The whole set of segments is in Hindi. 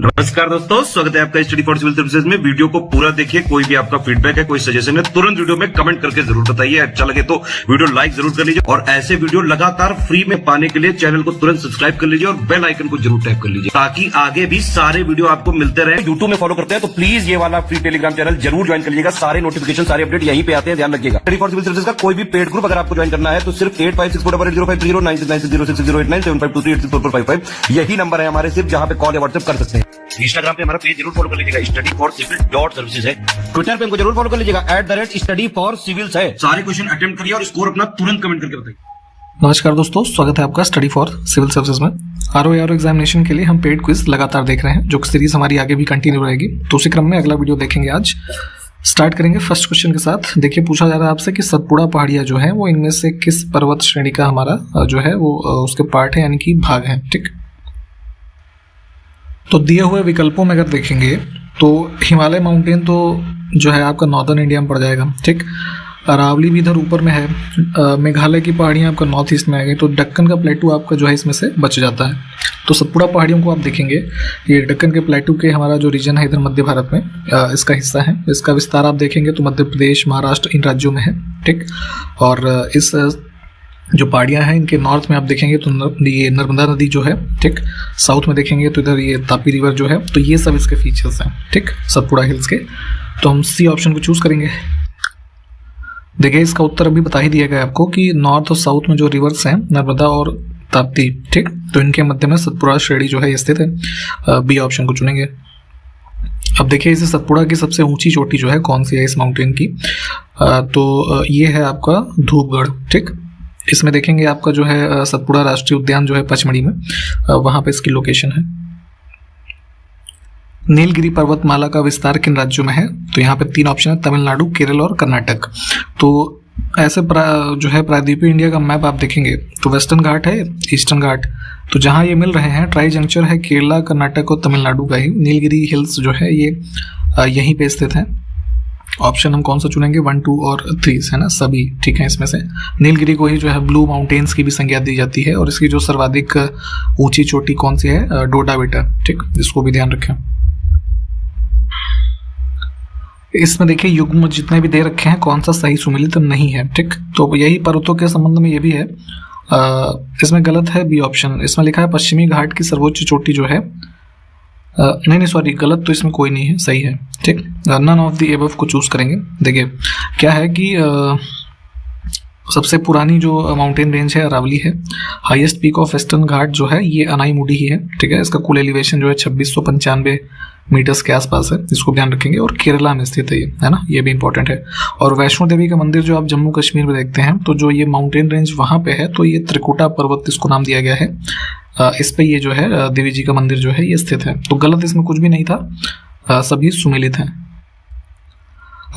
नमस्कार दोस्तों, स्वागत है आपका स्टडी फॉर सिविल सर्विसेज में। वीडियो को पूरा देखिए। कोई भी आपका फीडबैक है, कोई सजेशन है, तुरंत वीडियो में कमेंट करके जरूर बताइए। अच्छा लगे तो वीडियो लाइक जरूर कर लीजिए और ऐसे वीडियो लगातार फ्री में पाने के लिए चैनल को तुरंत सब्सक्राइब कर लीजिए और बेल आइकन को जरूर टैप कर लीजिए ताकि आगे भी सारे वीडियो आपको मिलते रहे। यूट्यूब में फॉलो करते हैं तो प्लीज ये वाला फ्री टेलीग्राम चैनल जरूर ज्वाइन कर लीजिएगा। सारे नोटिफिकेशन, सारे अपडेट यहीं पे आते हैं, ध्यान रखिएगा। स्टडी फॉर सिविल सर्विसेज का कोई भी पेड ग्रुप अगर आपको ज्वाइन करना है तो सिर्फ 85648056060609797523864455 यही नंबर है हमारे, सिर्फ जहां पे कॉल या व्हाट्सएप कर सकते हैं। इंस्टाग्राम पे हमारा पेज जरूर फॉलो कर लीजिएगा, स्टडी फॉर सिविल .सर्विसेज है। ट्विटर पे हमको जरूर फॉलो कर लीजिएगा, @study for civils है। सारे क्वेश्चन अटेम्प्ट करिए और स्कोर अपना तुरंत कमेंट करके बताइए। नमस्कार दोस्तों, स्वागत है आपका स्टडी फॉर सिविल सर्विसेज में। आरओ एग्जामिनेशन के लिए हम पेड क्विज लगातार देख रहे हैं, जो सीरीज हमारी आगे भी कंटिन्यू रहेगी। तो उसी क्रम में अगला वीडियो देखेंगे। आज स्टार्ट करेंगे फर्स्ट क्वेश्चन के साथ। देखिए, पूछा जा रहा है आपसे कि सतपुड़ा पहाड़ियां जो है वो इनमें से किस पर्वत श्रेणी का हमारा जो है वो उसके पार्ट है, यानी कि भाग है। ठीक, तो दिए हुए विकल्पों में अगर देखेंगे तो हिमालय माउंटेन तो जो है आपका नॉर्दर्न इंडिया में पड़ जाएगा। ठीक, अरावली भी इधर ऊपर में है। मेघालय की पहाड़ियाँ आपका नॉर्थ ईस्ट में आ गई, तो दक्कन का प्लेटू आपका जो है इसमें से बच जाता है। तो सतपुड़ा पहाड़ियों को आप देखेंगे, ये दक्कन के प्लेटू के हमारा जो रीजन है इधर मध्य भारत में इसका हिस्सा है। इसका विस्तार आप देखेंगे तो मध्य प्रदेश, महाराष्ट्र, इन राज्यों में है। ठीक, और इस जो पहाड़ियाँ हैं इनके नॉर्थ में आप देखेंगे तो ये नर्मदा नदी जो है, ठीक, साउथ में देखेंगे तो इधर ये तापी रिवर जो है। तो ये सब इसके फीचर्स हैं, ठीक, सतपुड़ा हिल्स के। तो हम सी ऑप्शन को चूज करेंगे। देखिए, इसका उत्तर अभी बता ही दिया गया आपको कि नॉर्थ और साउथ में जो रिवर्स हैं नर्मदा और ताप्ती, ठीक, तो इनके मध्य में सतपुड़ा श्रेणी जो है स्थित है। बी ऑप्शन को चुनेंगे। अब देखिए, इस सतपुड़ा की सबसे ऊंची चोटी जो है कौन सी है इस माउंटेन की, तो ये है आपका धूपगढ़। ठीक, इसमें देखेंगे आपका जो है सतपुड़ा राष्ट्रीय उद्यान जो है पचमढ़ी में, वहां पे इसकी लोकेशन है। नीलगिरी पर्वतमाला का विस्तार किन राज्यों में है, तो यहाँ पे 3 ऑप्शन है, तमिलनाडु, केरल और कर्नाटक। तो ऐसे जो है प्रायद्वीपीय इंडिया का मैप आप देखेंगे तो वेस्टर्न घाट है, ईस्टर्न घाट, तो जहाँ ये मिल रहे हैं ट्राई जंक्चर है केरला, कर्नाटक और तमिलनाडु का ही। नीलगिरी हिल्स जो है ये यहीं पे स्थित है। ऑप्शन हम कौन सा चुनेंगे, 1, 2 और 3 है ना, सभी ठीक है। इसमें से नीलगिरी को ही जो है ब्लू माउंटेन्स की भी संज्ञा दी जाती है और इसकी जो सर्वाधिक ऊंची चोटी कौन सी है, डोडा बेटा। ठीक, इसको भी ध्यान रखें। इसमें देखिए युग्म जितने भी दे रखे हैं कौन सा सही सुमेलित नहीं है। ठीक, तो यही पर्वतों के संबंध में ये भी है। इसमें गलत है बी ऑप्शन। इसमें लिखा है पश्चिमी घाट की सर्वोच्च चोटी जो है, नहीं सॉरी, गलत तो इसमें कोई नहीं है, सही है। ठीक, नन ऑफ द एबव को चूज करेंगे। देखिए क्या है कि सबसे पुरानी जो माउंटेन रेंज है अरावली है। हाईएस्ट पीक ऑफ वेस्टर्न घाट जो है ये अनाईमुडी ही है। ठीक है, इसका कुल एलिवेशन जो है 2695 मीटर्स के आसपास है, इसको ध्यान रखेंगे। और केरला में स्थित है ये, है ना, ये भी इंपॉर्टेंट है। और वैष्णो देवी का मंदिर जो आप जम्मू कश्मीर में देखते हैं, तो जो ये माउंटेन रेंज वहाँ पे है, तो ये त्रिकुटा पर्वत इसको नाम दिया गया है। इस पे ये जो है देवी जी का मंदिर जो है ये स्थित है। तो गलत इसमें कुछ भी नहीं था, सभी सुमेलित हैं।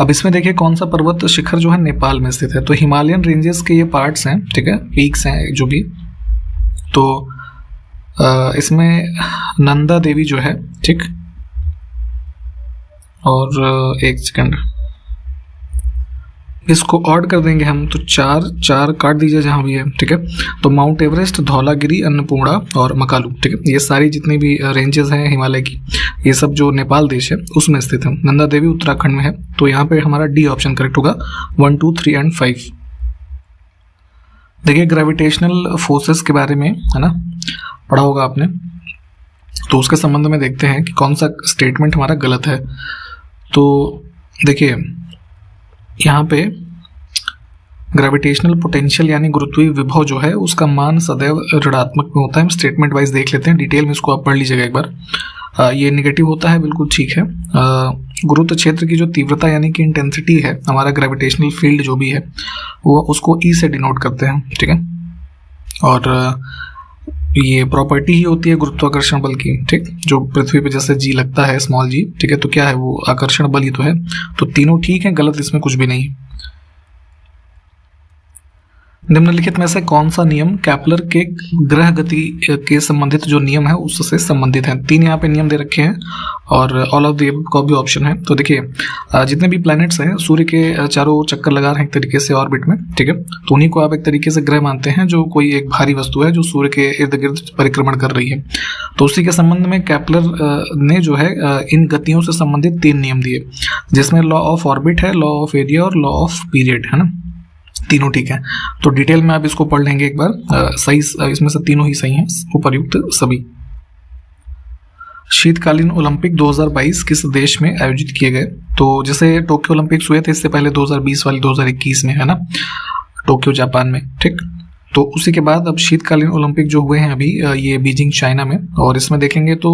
अब इसमें देखिए कौन सा पर्वत शिखर जो है नेपाल में स्थित है, तो हिमालयन रेंजेस के ये पार्ट्स हैं, ठीक है, पीक्स हैं जो भी। तो इसमें नंदा देवी जो है, ठीक, और एक सेकंड, इसको ऑड कर देंगे हम, तो 4 काट दीजिए जहां भी है। ठीक है, तो माउंट एवरेस्ट, धौलागिरी, अन्नपूर्णा और मकालू, ठीक है, ये सारी जितनी भी रेंजेस हैं हिमालय की, ये सब जो नेपाल देश है उसमें स्थित है। नंदा देवी उत्तराखंड में है। तो यहाँ पे हमारा डी ऑप्शन करेक्ट होगा, 1, 2, 3 एंड 5। देखिए ग्रेविटेशनल फोर्सेस के बारे में, है ना, पढ़ा होगा आपने, तो उसके संबंध में देखते हैं कि कौन सा स्टेटमेंट हमारा गलत है। तो देखिए यहाँ पे ग्रेविटेशनल पोटेंशियल यानी गुरुत्वीय विभव जो है उसका मान सदैव ऋणात्मक में होता है। हम स्टेटमेंट वाइज देख लेते हैं, डिटेल में इसको आप पढ़ लीजिएगा एक बार। ये नेगेटिव होता है, बिल्कुल ठीक है। गुरुत्व क्षेत्र की जो तीव्रता यानी कि इंटेंसिटी है, हमारा ग्रेविटेशनल फील्ड जो भी है वो उसको ई से डिनोट करते हैं। ठीक है, और ये प्रॉपर्टी ही होती है गुरुत्वाकर्षण बल की। ठीक, जो पृथ्वी पे जैसे जी लगता है, स्मॉल जी, ठीक है, तो क्या है वो आकर्षण बल ही तो है। तो तीनों ठीक है, गलत इसमें कुछ भी नहीं। निम्नलिखित में से कौन सा नियम केपलर के ग्रह गति के संबंधित जो नियम है उससे संबंधित है? 3 यहाँ पे नियम दे रखे हैं और ऑल ऑफ द का भी ऑप्शन है। तो देखिए जितने भी प्लैनेट्स हैं सूर्य के चारों ओर चक्कर लगा रहे हैं एक तरीके से ऑर्बिट में, ठीक है, तो उन्हीं को आप एक तरीके से ग्रह मानते हैं जो कोई एक भारी वस्तु है जो सूर्य के इर्द गिर्द परिक्रमण कर रही है। तो उसी के संबंध में केपलर ने जो है इन गतियों से संबंधित 3 नियम दिए, जिसमें लॉ ऑफ ऑर्बिट है, लॉ ऑफ एरिया और लॉ ऑफ पीरियड, है ना, तीनों ठीक है। तो डिटेल में आप इसको पढ़ लेंगे एक बार, सही इसमें से तीनों ही सही हैं, उपर्युक्त सभी। शीतकालीन ओलंपिक 2022 किस देश में आयोजित किए गए? तो जैसे टोक्यो ओलंपिक्स हुए थे इससे पहले 2020 वाली 2021 में, है ना, टोक्यो जापान में, ठीक। तो उसी के बाद अब शीतकालीन ओलंपिक जो हुए हैं अभी ये बीजिंग चाइना में, और इसमें देखेंगे तो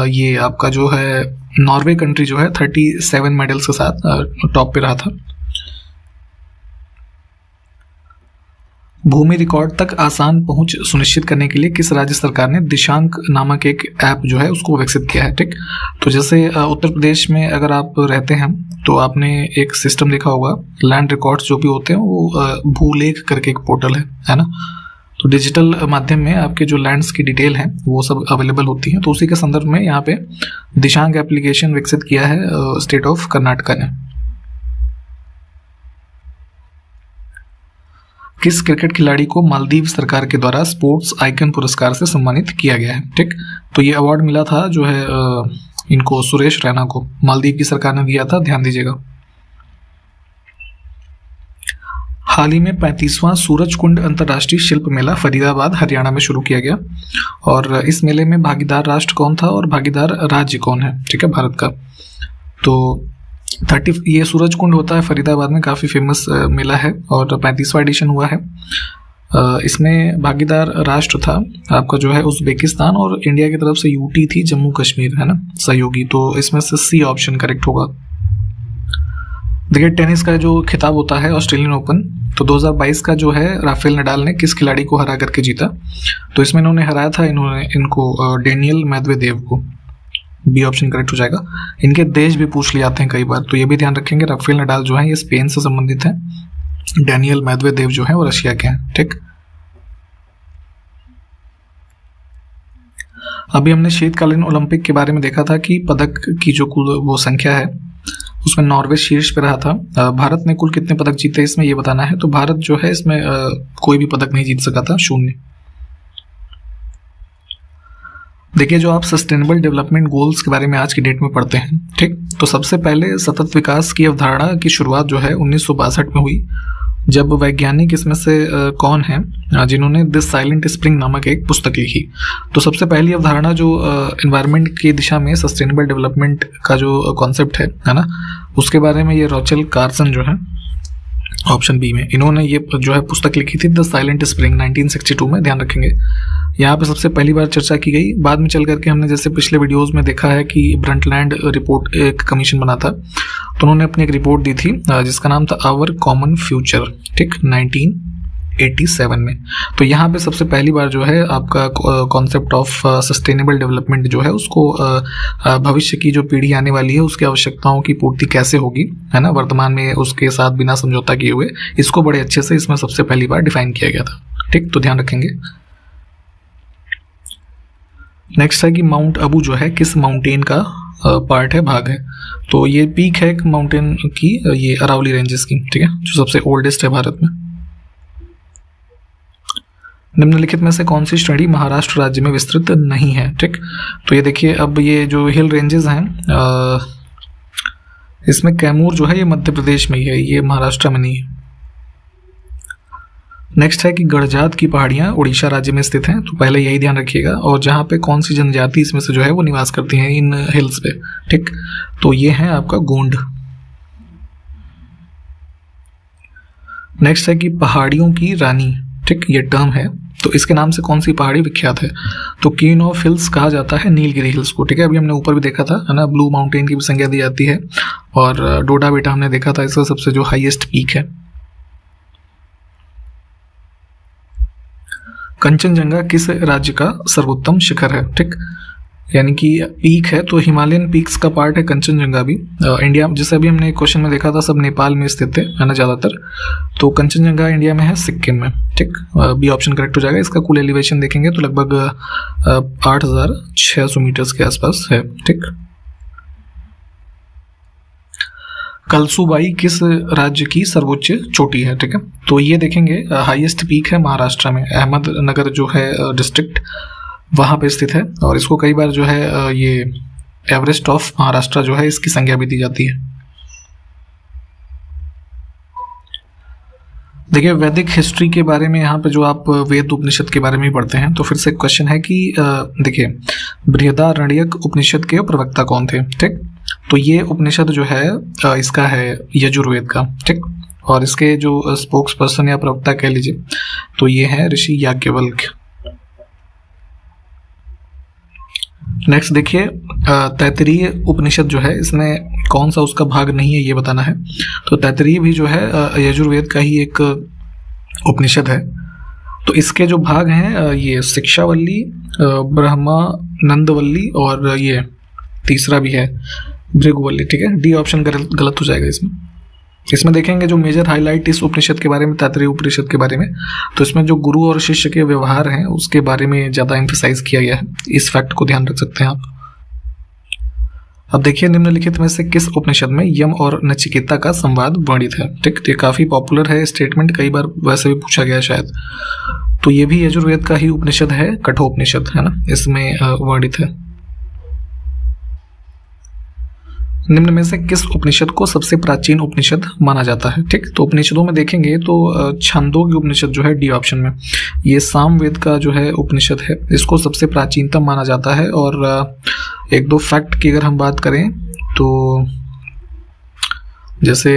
ये आपका जो है नॉर्वे कंट्री जो है 37 मेडल्स के साथ टॉप पे रहा था। भूमि रिकॉर्ड तक आसान पहुंच सुनिश्चित करने के लिए किस राज्य सरकार ने दिशांक नामक एक ऐप जो है उसको विकसित किया है, ठीक। तो जैसे उत्तर प्रदेश में अगर आप रहते हैं तो आपने एक सिस्टम देखा होगा, लैंड रिकॉर्ड्स जो भी होते हैं वो भूलेख करके एक पोर्टल है ना। तो डिजिटल माध्यम में आपके जो लैंड्स की डिटेल है वो सब अवेलेबल होती हैं। तो उसी के संदर्भ में यहाँ पे दिशांक एप्लीकेशन विकसित किया है स्टेट ऑफ कर्नाटका ने। किस क्रिकेट खिलाड़ी को मालदीव सरकार के द्वारा स्पोर्ट्स आइकन पुरस्कार से सम्मानित किया गया है, ठीक। तो ये अवार्ड मिला था जो है इनको सुरेश रैना को, मालदीव की सरकार ने दिया था, ध्यान दीजिएगा। हाल ही में 35वां सूरज कुंड अंतर्राष्ट्रीय शिल्प मेला फरीदाबाद हरियाणा में शुरू किया गया, और इस मेले में भागीदार राष्ट्र कौन था और भागीदार राज्य कौन है, ठीक है, भारत का। तो ये सूरज कुंड होता है फरीदाबाद में, काफ़ी फेमस मेला है और 35वां एडिशन हुआ है। इसमें भागीदार राष्ट्र था आपका जो है उज़्बेकिस्तान, और इंडिया की तरफ से यूटी थी जम्मू कश्मीर, है ना, सहयोगी। तो इसमें से सी ऑप्शन करेक्ट होगा। देखिए टेनिस का जो खिताब होता है ऑस्ट्रेलियन ओपन, तो 2022 का जो है राफेल नडाल ने किस खिलाड़ी को हरा करके जीता? तो इसमें इन्होंने हराया था इनको डेनियल मेदवेदेव को, बी ऑप्शन करेक्ट हो जाएगा। इनके देश भी पूछ लिए जाते हैं कई बार, तो ये भी ध्यान रखेंगे। राफेल नडाल जो है ये स्पेन से संबंधित है, डेनियल मेदवेदेव जो है वो रशिया के हैं, ठीक। अभी हमने शीतकालीन ओलंपिक के बारे में देखा था कि पदक की जो कुल वो संख्या है उसमें नॉर्वे शीर्ष पे रहा था। भारत ने कुल कितने पदक जीते इसमें ये बताना है। तो भारत जो है इसमें कोई भी पदक नहीं जीत सका था, 0। देखिए जो आप सस्टेनेबल डेवलपमेंट गोल्स के बारे में आज की डेट में पढ़ते हैं, ठीक, तो सबसे पहले सतत विकास की अवधारणा की शुरुआत जो है 1962 में हुई, जब वैज्ञानिक इसमें से कौन है जिन्होंने दिस साइलेंट स्प्रिंग नामक एक पुस्तक लिखी। तो सबसे पहली अवधारणा जो एनवायरनमेंट की दिशा में सस्टेनेबल डेवलपमेंट का जो कॉन्सेप्ट है ना, उसके बारे में ये रॉचेल कार्सन जो है ऑप्शन बी में, इन्होंने ये जो है पुस्तक लिखी थी द साइलेंट स्प्रिंग 1962 में, ध्यान रखेंगे। यहाँ पे सबसे पहली बार चर्चा की गई। बाद में चल करके हमने जैसे पिछले वीडियोस में देखा है कि ब्रंटलैंड रिपोर्ट एक कमीशन बना था, तो उन्होंने अपनी एक रिपोर्ट दी थी जिसका नाम था आवर कॉमन फ्यूचर, ठीक, 1987 में। तो यहाँ पे सबसे पहली बार जो है आपका कॉन्सेप्ट ऑफ सस्टेनेबल डेवलपमेंट जो है उसको भविष्य की जो पीढ़ी आने वाली है उसकी आवश्यकताओं की पूर्ति कैसे होगी, है ना, वर्तमान में उसके साथ बिना समझौता किए हुए, इसको बड़े अच्छे से इसमें सबसे पहली बार डिफाइन किया गया था, ठीक। तो ध्यान रखेंगे। नेक्स्ट है कि माउंट अबू जो है किस माउंटेन का पार्ट है, भाग है। तो ये पीक है एक माउंटेन की, ये अरावली रेंजेस की, ठीक है, जो सबसे ओल्डेस्ट है भारत में। निम्नलिखित में से कौन सी श्रेणी महाराष्ट्र राज्य में विस्तृत नहीं है, ठीक। तो ये देखिए अब ये जो हिल रेंजेस हैं इसमें कैमूर जो है ये मध्य प्रदेश में ही है, ये महाराष्ट्र में नहीं है। नेक्स्ट है कि गढ़जात की पहाड़ियां उड़ीसा राज्य में स्थित हैं, तो पहले यही ध्यान रखिएगा। और जहाँ पे कौन सी जनजाति इसमें से जो है वो निवास करती हैं इन हिल्स पे, ठीक, तो ये है आपका गोंड। नेक्स्ट है कि पहाड़ियों की रानी, ठीक, ये टर्म है, तो इसके नाम से कौन सी पहाड़ी विख्यात है? तो क्वीन ऑफ हिल्स कहा जाता है नीलगिरी हिल्स को, ठीक है, अभी हमने ऊपर भी देखा था, है ना, ब्लू माउंटेन की भी संज्ञा दी जाती है, और डोडा बेटा हमने देखा था, इसका सबसे जो हाईएस्ट पीक है। कंचनजंगा किस राज्य का सर्वोत्तम शिखर है, ठीक। यानी कि पीक है, तो हिमालयन पीक्स का पार्ट है कंचनजंगा भी। इंडिया, जैसे अभी हमने क्वेश्चन में देखा था, सब नेपाल में स्थित है ना ज़्यादातर। तो कंचनजंगा इंडिया में है, सिक्किम में। ठीक, बी ऑप्शन करेक्ट हो जाएगा। इसका कुल एलिवेशन देखेंगे तो लगभग 8600 मीटर्स के आसपास है। ठीक, कलसुबाई किस राज्य की सर्वोच्च चोटी है? ठीक है, तो ये देखेंगे हाईएस्ट पीक है महाराष्ट्र में, अहमदनगर जो है डिस्ट्रिक्ट, वहाँ पे स्थित है। और इसको कई बार जो है ये एवरेस्ट ऑफ महाराष्ट्र जो है इसकी संज्ञा भी दी जाती है। देखिए, वैदिक हिस्ट्री के बारे में यहाँ पे जो आप वेद उपनिषद के बारे में ही पढ़ते हैं, तो फिर से क्वेश्चन है कि देखिए, बृहदारण्यक उपनिषद के प्रवक्ता कौन थे? ठीक, तो ये उपनिषद जो है इसका है यजुर्वेद का। ठीक, और इसके जो स्पोक्स पर्सन या प्रवक्ता कह लीजिए तो ये है ऋषि याज्ञवल्क्य। नेक्स्ट देखिए, तैत्तिरीय उपनिषद जो है इसमें कौन सा उसका भाग नहीं है ये बताना है। तो तैत्तिरीय भी जो है यजुर्वेद का ही एक उपनिषद है। तो इसके जो भाग हैं ये शिक्षावल्ली, ब्रह्मानंदवल्ली और ये तीसरा भी है भृगुवल्ली। ठीक है, डी ऑप्शन गलत हो जाएगा इसमें देखेंगे जो मेजर हाईलाइट इस उपनिषद के बारे में, तैत्तिरीय उपनिषद के बारे में, तो इसमें जो गुरु और शिष्य के व्यवहार हैं उसके बारे में ज़्यादा एम्फेसाइज किया गया है। इस फैक्ट को ध्यान रख सकते हैं आप। अब देखिए, निम्नलिखित में से किस उपनिषद में यम और नचिकेता का संवाद वर्णित है? ठीक, ये काफ़ी पॉपुलर है स्टेटमेंट, कई बार वैसे भी पूछा गया शायद। तो ये भी यजुर्वेद का ही उपनिषद है, कठोपनिषद है ना, इसमें वर्णित है। निम्न में से किस उपनिषद को सबसे प्राचीन उपनिषद माना जाता है? ठीक, तो उपनिषदों में देखेंगे तो छांदोग्य उपनिषद जो है डी ऑप्शन में, ये सामवेद का जो है उपनिषद है, इसको सबसे प्राचीनतम माना जाता है। और एक दो फैक्ट की अगर हम बात करें तो जैसे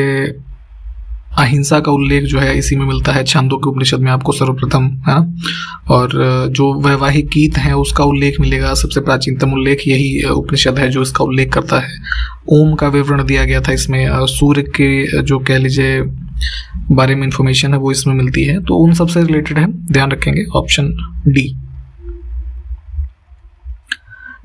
अहिंसा का उल्लेख जो है इसी में मिलता है, छांदोग्य उपनिषद में आपको सर्वप्रथम, है ना। और जो वैवाहिक गीत हैं उसका उल्लेख मिलेगा, सबसे प्राचीनतम उल्लेख यही उपनिषद है जो इसका उल्लेख करता है। ओम का विवरण दिया गया था इसमें, सूर्य के जो कह लीजिए बारे में इंफॉर्मेशन है वो इसमें मिलती है, तो उन सबसे रिलेटेड है, ध्यान रखेंगे ऑप्शन डी।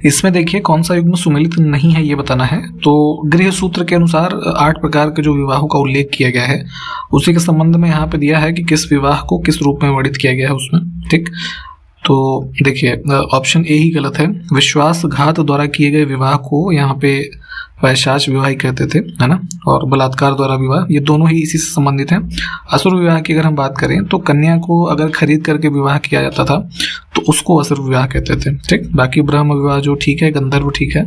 इसमें देखिए कौन सा युग्म सुमेलित नहीं है ये बताना है। तो गृह सूत्र के अनुसार 8 प्रकार के जो विवाहों का उल्लेख किया गया है उसी के संबंध में यहाँ पे दिया है कि किस विवाह को किस रूप में वर्णित किया गया है उसमें। ठीक, तो देखिए ऑप्शन ए ही गलत है। विश्वासघात द्वारा किए गए विवाह को यहाँ पे वैशाच विवाह ही कहते थे, है ना। और बलात्कार द्वारा विवाह, ये दोनों ही इसी से संबंधित हैं। असुर विवाह की अगर हम बात करें तो कन्या को अगर खरीद करके विवाह किया जाता था तो उसको असुर विवाह कहते थे। ठीक, बाकी ब्रह्म विवाह जो ठीक है, गंधर्व ठीक है,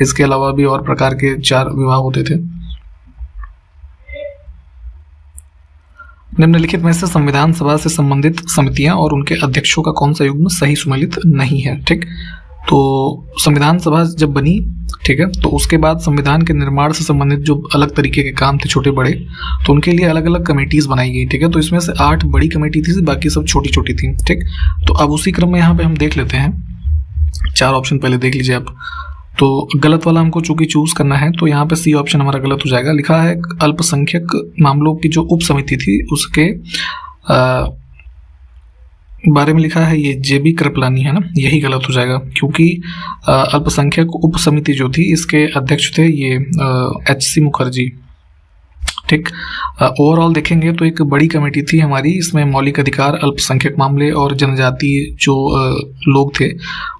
इसके अलावा भी और प्रकार के 4 विवाह होते थे। निम्नलिखित में से संविधान सभा से संबंधित समितियां और उनके अध्यक्षों का कौन सा युग्म सही सुमेलित नहीं है? ठीक, तो संविधान सभा जब बनी, ठीक है, तो उसके बाद संविधान के निर्माण से संबंधित जो अलग तरीके के काम थे छोटे बड़े, तो उनके लिए अलग अलग कमेटीज बनाई गई। ठीक है, तो इसमें से 8 बड़ी कमेटी थी, बाकी सब छोटी छोटी थी। ठीक, तो अब उसी क्रम में यहाँ पे हम देख लेते हैं, 4 ऑप्शन पहले देख लीजिए आप। तो गलत वाला हमको चूंकि चूज करना है तो यहाँ पे सी ऑप्शन हमारा गलत हो जाएगा। लिखा है अल्पसंख्यक मामलों की जो उप समिति थी उसके बारे में लिखा है ये जेबी कृपलानी, है ना, यही गलत हो जाएगा क्योंकि अल्पसंख्यक उप समिति जो थी इसके अध्यक्ष थे ये HC मुखर्जी। ठीक, ओवरऑल देखेंगे तो एक बड़ी कमेटी थी हमारी, इसमें मौलिक अधिकार, अल्पसंख्यक मामले और जनजाति जो लोग थे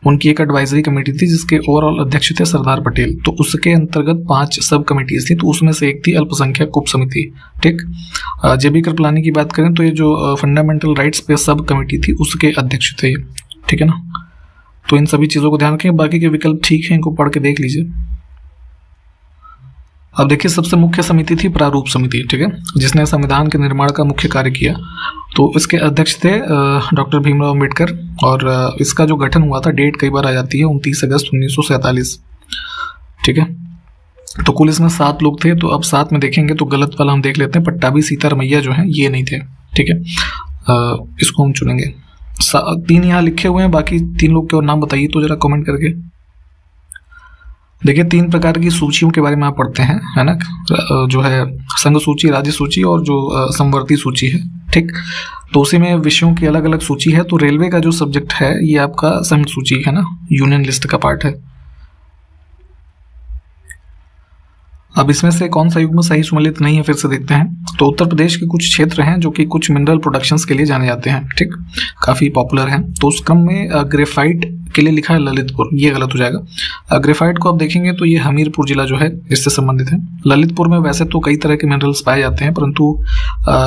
उनकी एक एडवाइजरी कमेटी थी जिसके ओवरऑल अध्यक्ष थे सरदार पटेल। तो उसके अंतर्गत 5 सब कमेटीज थी, तो उसमें से एक थी अल्पसंख्यक उप समिति। ठीक, जेबी कृपलानी की बात करें तो ये जो फंडामेंटल राइट्स पे सब कमेटी थी उसके अध्यक्ष थे। ठीक है ना, तो इन सभी चीज़ों को ध्यान रखें। बाकी के विकल्प ठीक है, इनको पढ़ के देख लीजिए। अब देखिए सबसे मुख्य समिति थी प्रारूप समिति, ठीक है, जिसने संविधान के निर्माण का मुख्य कार्य किया। तो इसके अध्यक्ष थे डॉक्टर भीमराव अम्बेडकर और इसका जो गठन हुआ था, डेट कई बार आ जाती है 29 अगस्त 1947। ठीक है, तो कुल इसमें 7 लोग थे। तो अब 7 में देखेंगे तो गलत वाला हम देख लेते हैं, पट्टाभी सीतारमैया जो है ये नहीं थे। ठीक है, इसको हम चुनेंगे। 3 यहाँ लिखे हुए हैं, बाकी 3 लोग के और नाम बताइए तो जरा कमेंट करके। देखिए 3 प्रकार की सूचियों के बारे में आप पढ़ते हैं, है ना, जो है संघ सूची, राज्य सूची और जो समवर्ती सूची है। ठीक, तो उसी में विषयों की अलग अलग सूची है। तो रेलवे का जो सब्जेक्ट है ये आपका संघ सूची है ना, यूनियन लिस्ट का पार्ट है। अब इसमें से कौन सा युग्म सही सुमेलित नहीं है, फिर से देखते हैं। तो उत्तर प्रदेश के कुछ क्षेत्र हैं जो कि कुछ मिनरल प्रोडक्शंस के लिए जाने जाते हैं, ठीक, काफ़ी पॉपुलर हैं। तो उस क्रम में ग्रेफाइट के लिए लिखा है ललितपुर, ये गलत हो जाएगा। ग्रेफाइट को आप देखेंगे तो ये हमीरपुर जिला जो है इससे संबंधित है। ललितपुर में वैसे तो कई तरह के मिनरल्स पाए जाते हैं, परंतु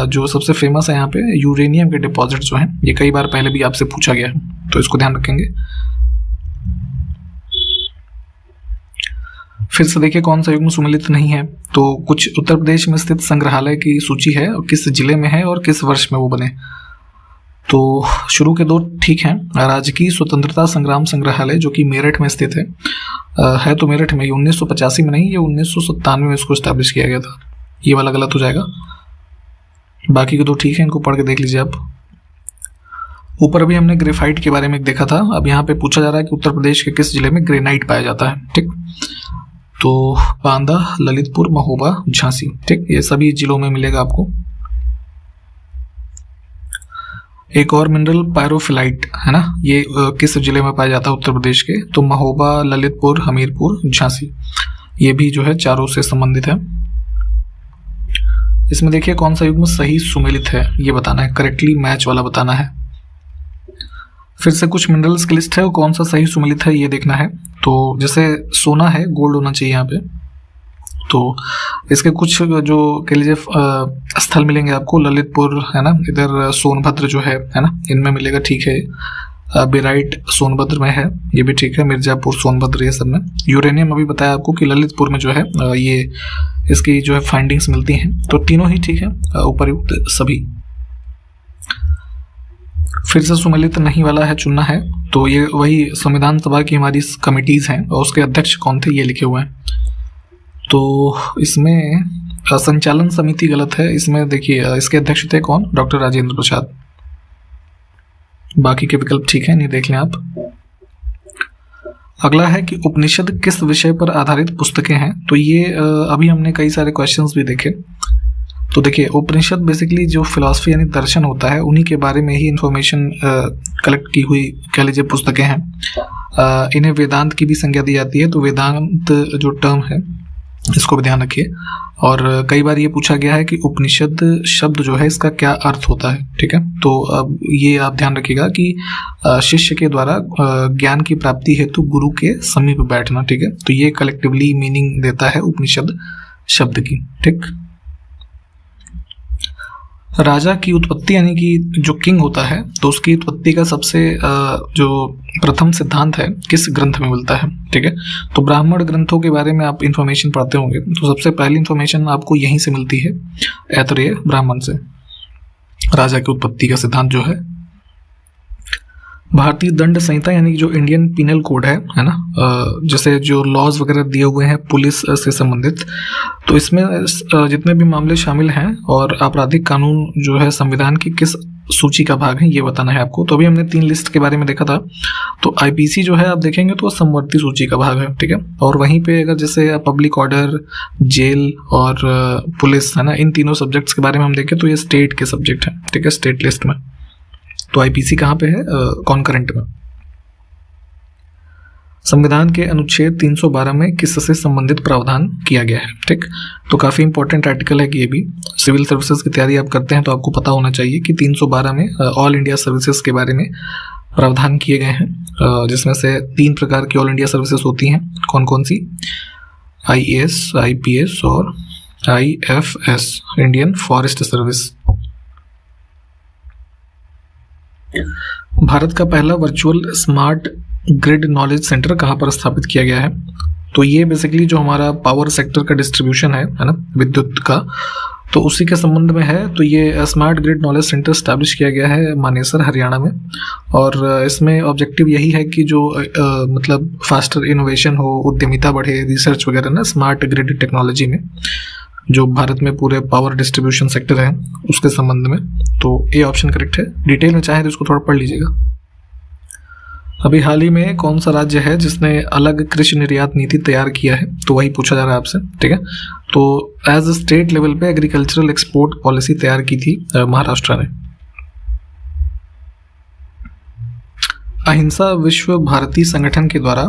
जो सबसे फेमस है यहाँ पे यूरेनियम के डिपॉजिट जो हैं, ये कई बार पहले भी आपसे पूछा गया है, तो इसको ध्यान रखेंगे। फिर से देखिए कौन सा युग्म सुमेलित नहीं है। तो कुछ उत्तर प्रदेश में स्थित संग्रहालय की सूची है और किस जिले में है और किस वर्ष में वो बने। तो शुरू के दो ठीक हैं। राजकीय स्वतंत्रता संग्राम संग्रहालय जो कि मेरठ में स्थित है तो मेरठ में, ये 1985 में नहीं, ये 1997 में इसको स्टैब्लिश किया गया था। ये वाला गलत हो जाएगा। बाकी के दो ठीक है, इनको पढ़ के देख लीजिए आप। ऊपर अभी हमने ग्रेफाइट के बारे में देखा था, अब यहाँ पे पूछा जा रहा है कि उत्तर प्रदेश के किस जिले में ग्रेनाइट पाया जाता है, ठीक। तो बांदा, ललितपुर, महोबा, झांसी, ठीक, ये सभी जिलों में मिलेगा आपको। एक और मिनरल पायरोफिलाइट है ना, ये किस जिले में पाया जाता है उत्तर प्रदेश के, तो महोबा, ललितपुर, हमीरपुर, झांसी, ये भी जो है चारों से संबंधित है। इसमें देखिए कौन सा युग्म सही सुमेलित है ये बताना है, करेक्टली मैच वाला बताना है। फिर से कुछ मिनरल्स की लिस्ट है और कौन सा सही सुमेलित है ये देखना है। तो जैसे सोना है, गोल्ड होना चाहिए यहाँ पे। तो इसके कुछ जो कह लीजिए स्थल मिलेंगे आपको, ललितपुर है ना, इधर सोनभद्र जो है ना, इनमें मिलेगा, ठीक है। बेराइट सोनभद्र में है, ये भी ठीक है। मिर्जापुर, सोनभद्र, ये सब में। यूरेनियम अभी बताया आपको कि ललितपुर में जो है ये इसकी जो है फाइंडिंग्स मिलती हैं, तो तीनों ही ठीक है, उपर्युक्त सभी। फिर से सुमेलित नहीं वाला है चुनना है, तो ये वही संविधान सभा की हमारी कमिटीज हैं और उसके अध्यक्ष कौन थे ये लिखे हुए हैं। तो इसमें संचालन समिति गलत है, इसमें देखिए इसके अध्यक्ष थे कौन, डॉक्टर राजेंद्र प्रसाद। बाकी के विकल्प ठीक है, नहीं देख लें आप। अगला है कि उपनिषद किस विषय पर आधारित पुस्तकें हैं। तो ये अभी हमने कई सारे क्वेश्चंस भी देखे। तो देखिए उपनिषद बेसिकली जो फिलॉसफी यानी दर्शन होता है, उन्हीं के बारे में ही इंफॉर्मेशन कलेक्ट की हुई कह लीजिए पुस्तकें हैं। इन्हें वेदांत की भी संज्ञा दी जाती है, तो वेदांत जो टर्म है इसको भी ध्यान रखिए। और कई बार ये पूछा गया है कि उपनिषद शब्द जो है इसका क्या अर्थ होता है, ठीक है। तो अब ये आप ध्यान रखिएगा कि शिष्य के द्वारा ज्ञान की प्राप्ति हेतु गुरु के समीप बैठना, ठीक है। तो ये कलेक्टिवली मीनिंग देता है उपनिषद शब्द की, ठीक। राजा की उत्पत्ति यानी कि जो किंग होता है, तो उसकी उत्पत्ति का सबसे जो प्रथम सिद्धांत है किस ग्रंथ में मिलता है, ठीक है। तो ब्राह्मण ग्रंथों के बारे में आप इंफॉर्मेशन पढ़ते होंगे, तो सबसे पहली इंफॉर्मेशन आपको यहीं से मिलती है, ऐतरेय ब्राह्मण से, राजा की उत्पत्ति का सिद्धांत जो है। भारतीय दंड संहिता यानी कि जो इंडियन पिनल कोड है ना, जैसे जो लॉज वगैरह दिए हुए हैं पुलिस से संबंधित, तो इसमें जितने भी मामले शामिल हैं और आपराधिक कानून जो है संविधान की किस सूची का भाग है ये बताना है आपको। तो अभी हमने 3 लिस्ट के बारे में देखा था। तो आईपीसी जो है आप देखेंगे तो समवर्ती सूची का भाग है, ठीक है। और वहीं पे अगर जैसे पब्लिक ऑर्डर, जेल और पुलिस है ना, इन तीनों सब्जेक्ट्स के बारे में हम देखें तो ये स्टेट के सब्जेक्ट हैं, ठीक है, स्टेट लिस्ट में। तो आईपीसी कहाँ पे है, कॉन्करेंट में। संविधान के अनुच्छेद 312 में किससे संबंधित प्रावधान किया गया है, ठीक। तो काफी इंपॉर्टेंट आर्टिकल है कि ये भी सिविल सर्विसेज की तैयारी आप करते हैं तो आपको पता होना चाहिए कि 312 में ऑल इंडिया सर्विसेज के बारे में प्रावधान किए गए हैं, जिसमें से 3 प्रकार की ऑल इंडिया सर्विसेज होती हैं। कौन कौन सी, IAS, IPS और IFS, Indian forest service. Bharat का पहला virtual smart grid knowledge centre कहाँ पर स्थापित किया गया है। तो ये बेसिकली जो हमारा पावर सेक्टर का डिस्ट्रीब्यूशन है ना, विद्युत का, तो उसी के संबंध में है। तो ये smart grid knowledge centre establish किया गया है मानेसर, हरियाणा में। और इसमें ऑब्जेक्टिव यही है कि जो मतलब फास्टर इनोवेशन हो, उद्यमिता बढ़े, रिसर्च वगैरह ना स्मार्ट ग्रिड टेक्नोलॉजी में, जो भारत में पूरे पावर डिस्ट्रीब्यूशन सेक्टर है उसके संबंध में। तो ए ऑप्शन करेक्ट है। डिटेल में चाहे तो इसको थोड़ा पढ़ लीजिएगा। अभी हाल ही में कौन सा राज्य है जिसने अलग कृषि निर्यात नीति तैयार किया है, तो वही पूछा जा रहा है आपसे, ठीक है। तो एज स्टेट लेवल पे एग्रीकल्चरल एक्सपोर्ट पॉलिसी तैयार की थी महाराष्ट्र ने। अहिंसा विश्व भारती संगठन के द्वारा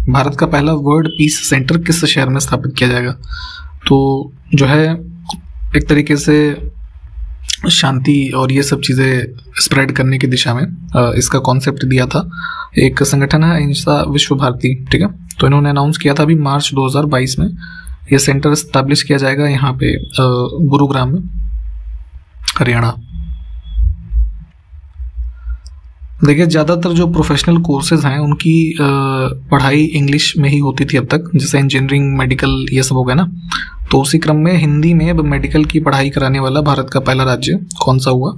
भारत का पहला वर्ल्ड पीस सेंटर किस शहर में स्थापित किया जाएगा। तो जो है एक तरीके से शांति और ये सब चीज़ें स्प्रेड करने की दिशा में इसका कॉन्सेप्ट दिया था। एक संगठन है अहिंसा विश्व भारती, ठीक है। तो इन्होंने अनाउंस किया था अभी मार्च 2022 में ये सेंटर स्टैब्लिश किया जाएगा यहाँ पे गुरुग्राम में, हरियाणा। देखिए ज़्यादातर जो प्रोफेशनल कोर्सेज हैं उनकी पढ़ाई इंग्लिश में ही होती थी अब तक, जैसे इंजीनियरिंग, मेडिकल, ये सब हो गया ना। तो उसी क्रम में हिंदी में अब मेडिकल की पढ़ाई कराने वाला भारत का पहला राज्य कौन सा हुआ?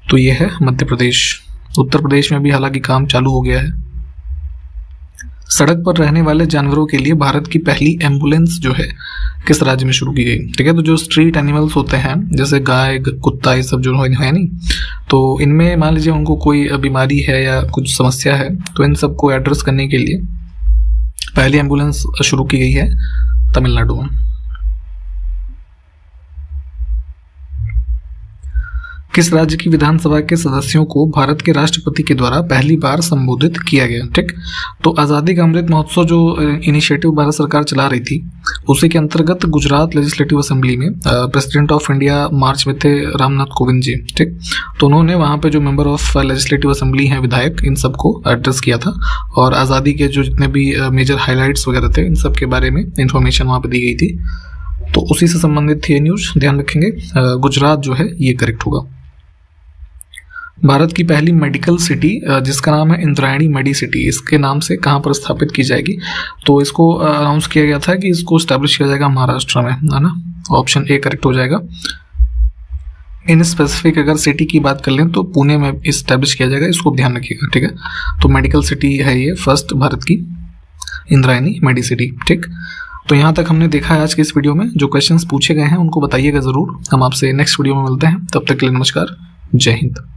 तो ये है मध्य प्रदेश। उत्तर प्रदेश में भी हालांकि काम चालू हो गया है। सड़क पर रहने वाले जानवरों के लिए भारत की पहली एम्बुलेंस जो है किस राज्य में शुरू की गई? ठीक है, तो जो स्ट्रीट एनिमल्स होते हैं जैसे गाय, कुत्ता, ये सब जो है नहीं, तो इनमें मान लीजिए उनको कोई बीमारी है या कुछ समस्या है, तो इन सबको एड्रेस करने के लिए पहली एम्बुलेंस शुरू की गई है तमिलनाडु में। किस राज्य की विधानसभा के सदस्यों को भारत के राष्ट्रपति के द्वारा पहली बार संबोधित किया गया? ठीक, तो आज़ादी का अमृत महोत्सव जो इनिशिएटिव भारत सरकार चला रही थी उसी के अंतर्गत गुजरात लेजिस्लेटिव असेंबली में प्रेसिडेंट ऑफ इंडिया मार्च में थे रामनाथ कोविंद जी, ठीक। तो उन्होंने वहाँ पे जो मेंबर ऑफ लेजिस्लेटिव असेंबली हैं, विधायक, इन सबको एड्रेस किया था और आज़ादी के जो जितने भी मेजर हाईलाइट्स वगैरह थे इन सब के बारे में इंफॉर्मेशन वहाँ पर दी गई थी। तो उसी से संबंधित थी ये न्यूज़, ध्यान रखेंगे। गुजरात जो है ये करेक्ट होगा। भारत की पहली मेडिकल सिटी जिसका नाम है इंद्रायणी मेडी सिटी, इसके नाम से कहाँ पर स्थापित की जाएगी? तो इसको अनाउंस किया गया था कि इसको स्टैब्लिश किया जाएगा महाराष्ट्र में, है ना। ऑप्शन ए करेक्ट हो जाएगा। इन स्पेसिफिक अगर सिटी की बात कर लें तो पुणे में इस्टेब्लिश किया जाएगा, इसको ध्यान रखिएगा, ठीक है। तो मेडिकल सिटी है ये फर्स्ट भारत की, इंद्रायणी मेडी सिटी, ठीक। तो यहाँ तक हमने देखा है आज के इस वीडियो में। जो क्वेश्चंस पूछे गए हैं उनको बताइएगा ज़रूर। हम आपसे नेक्स्ट वीडियो में मिलते हैं, तब तक के लिए नमस्कार, जय हिंद।